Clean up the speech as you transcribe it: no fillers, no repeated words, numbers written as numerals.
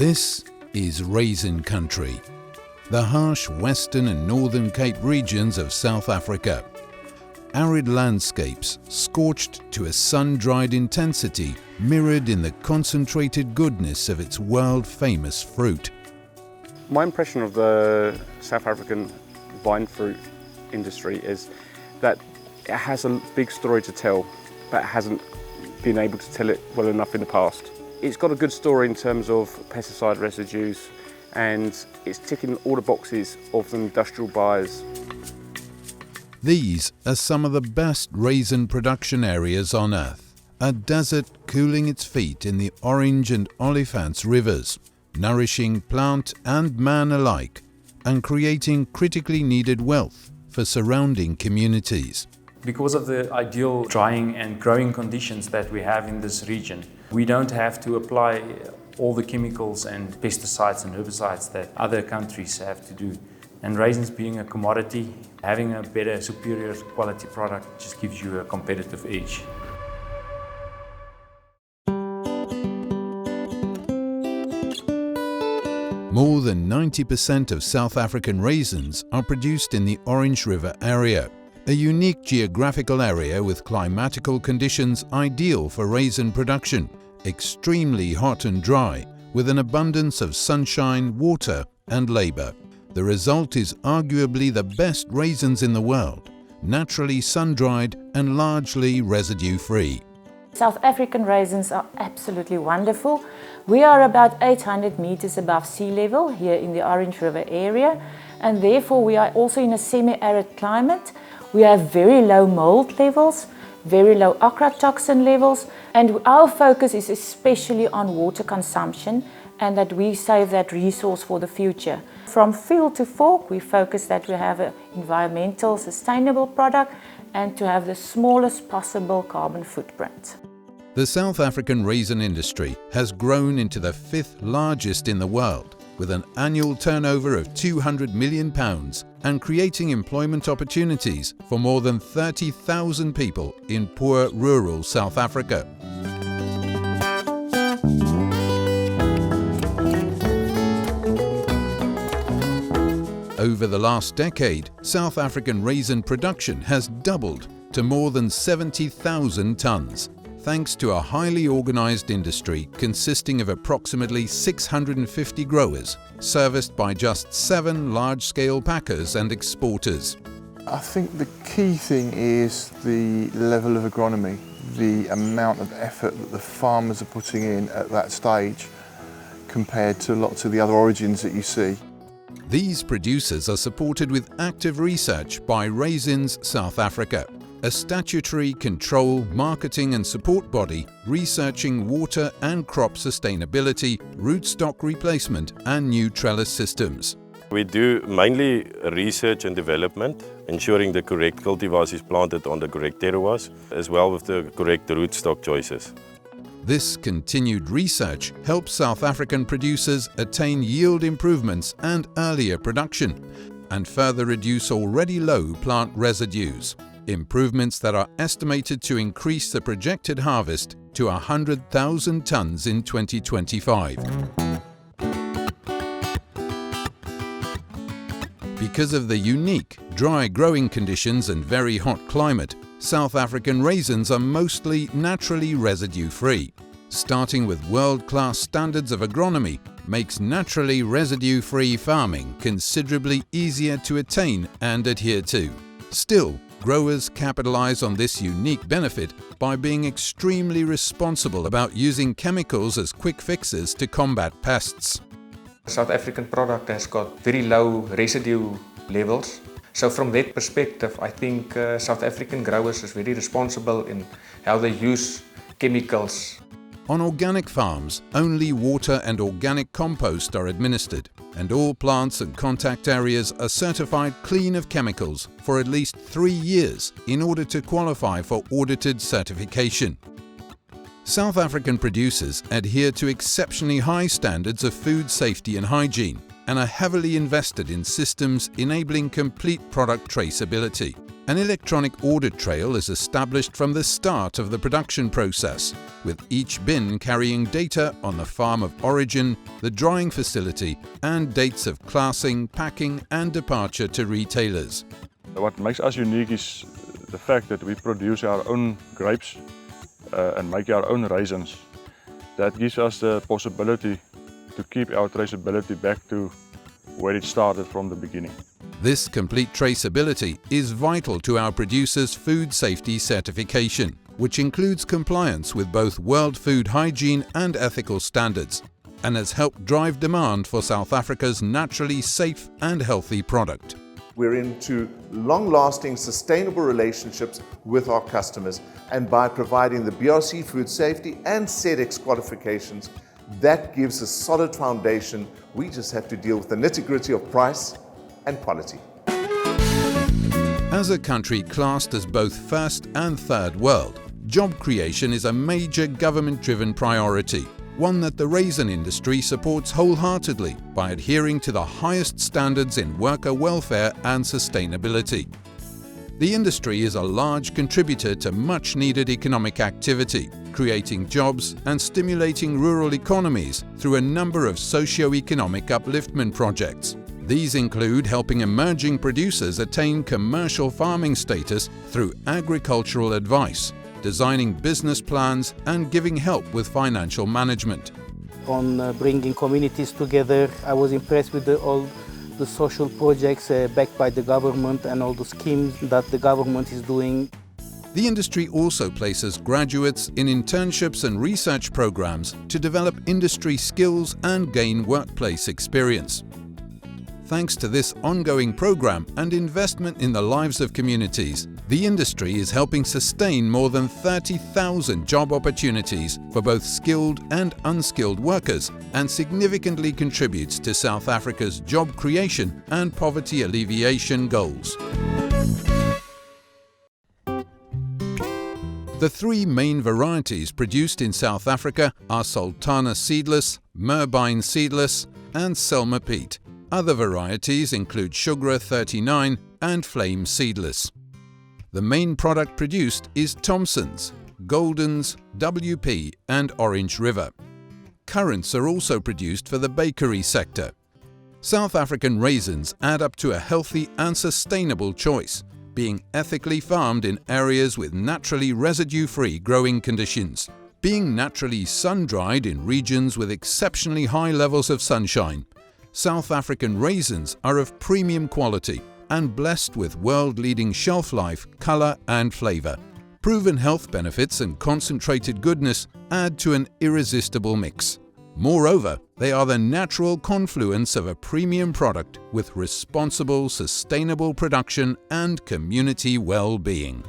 This is Raisin country, the harsh Western and Northern Cape regions of South Africa. Arid landscapes, scorched to a sun-dried intensity, mirrored in the concentrated goodness of its world-famous fruit. My impression of the South African vine fruit industry is that it has a big story to tell, but hasn't been able to tell it well enough in the past. It's got a good story in terms of pesticide residues, and it's ticking all the boxes of the industrial buyers. These are some of the best raisin production areas on earth. A desert cooling its feet in the Orange and Olifants rivers, nourishing plant and man alike, and creating critically needed wealth for surrounding communities. Because of the ideal drying and growing conditions that we have in this region, we don't have to apply all the chemicals and pesticides and herbicides that other countries have to do. And raisins being a commodity, having a better, superior quality product just gives you a competitive edge. More than 90% of South African raisins are produced in the Orange River area, a unique geographical area with climatical conditions ideal for raisin production, extremely hot and dry, with an abundance of sunshine, water and labour. The result is arguably the best raisins in the world, naturally sun-dried and largely residue-free. South African raisins are absolutely wonderful. We are about 800 meters above sea level here in the Orange River area, and therefore we are also in a semi-arid climate. We have very low mold levels, very low ochratoxin levels, and our focus is especially on water consumption and that we save that resource for the future. From field to fork, we focus that we have an environmental, sustainable product and to have the smallest possible carbon footprint. The South African raisin industry has grown into the 5th largest in the world, with an annual turnover of £200 million and creating employment opportunities for more than 30,000 people in poor rural South Africa. Over the last decade, South African raisin production has doubled to more than 70,000 tonnes, thanks to a highly organised industry consisting of approximately 650 growers, serviced by just 7 large-scale packers and exporters. I think the key thing is the level of agronomy, the amount of effort that the farmers are putting in at that stage compared to lots of the other origins that you see. These producers are supported with active research by Raisins South Africa, a statutory control, marketing and support body researching water and crop sustainability, rootstock replacement and new trellis systems. We do mainly research and development, ensuring the correct cultivars is planted on the correct terroirs, as well with the correct rootstock choices. This continued research helps South African producers attain yield improvements and earlier production, and further reduce already low plant residues, improvements that are estimated to increase the projected harvest to 100,000 tonnes in 2025. Because of the unique dry growing conditions and very hot climate, South African raisins are mostly naturally residue-free. Starting with world-class standards of agronomy makes naturally residue-free farming considerably easier to attain and adhere to. Still, growers capitalize on this unique benefit by being extremely responsible about using chemicals as quick fixes to combat pests. South African product has got very low residue levels. So from that perspective, I think South African growers is very responsible in how they use chemicals. On organic farms, only water and organic compost are administered, and all plants and contact areas are certified clean of chemicals for at least 3 years in order to qualify for audited certification. South African producers adhere to exceptionally high standards of food safety and hygiene, and are heavily invested in systems enabling complete product traceability. An electronic audit trail is established from the start of the production process, with each bin carrying data on the farm of origin, the drying facility, and dates of classing, packing, and departure to retailers. What makes us unique is the fact that we produce our own grapes and make our own raisins. That gives us the possibility to keep our traceability back to where it started from the beginning. This complete traceability is vital to our producers' food safety certification, which includes compliance with both World Food Hygiene and ethical standards, and has helped drive demand for South Africa's naturally safe and healthy product. We're into long-lasting, sustainable relationships with our customers, and by providing the BRC food safety and SEDEX qualifications, that gives a solid foundation. We just have to deal with the nitty-gritty of price and quality. As a country classed as both first and third world, job creation is a major government-driven priority, one that the raisin industry supports wholeheartedly by adhering to the highest standards in worker welfare and sustainability. The industry is a large contributor to much-needed economic activity, creating jobs and stimulating rural economies through a number of socio-economic upliftment projects. These include helping emerging producers attain commercial farming status through agricultural advice, designing business plans, and giving help with financial management. On bringing communities together, I was impressed with all the social projects backed by the government and all the schemes that the government is doing. The industry also places graduates in internships and research programs to develop industry skills and gain workplace experience. Thanks to this ongoing program and investment in the lives of communities, the industry is helping sustain more than 30,000 job opportunities for both skilled and unskilled workers, and significantly contributes to South Africa's job creation and poverty alleviation goals. The three main varieties produced in South Africa are Sultana seedless, Merbine seedless, and Selma peat. Other varieties include Sugra 39 and Flame seedless. The main product produced is Thompson's, Golden's, WP and Orange River. Currants are also produced for the bakery sector. South African raisins add up to a healthy and sustainable choice, being ethically farmed in areas with naturally residue-free growing conditions. Being naturally sun-dried in regions with exceptionally high levels of sunshine, South African raisins are of premium quality and blessed with world-leading shelf life, colour and flavour. Proven health benefits and concentrated goodness add to an irresistible mix. Moreover, they are the natural confluence of a premium product with responsible, sustainable production and community well-being.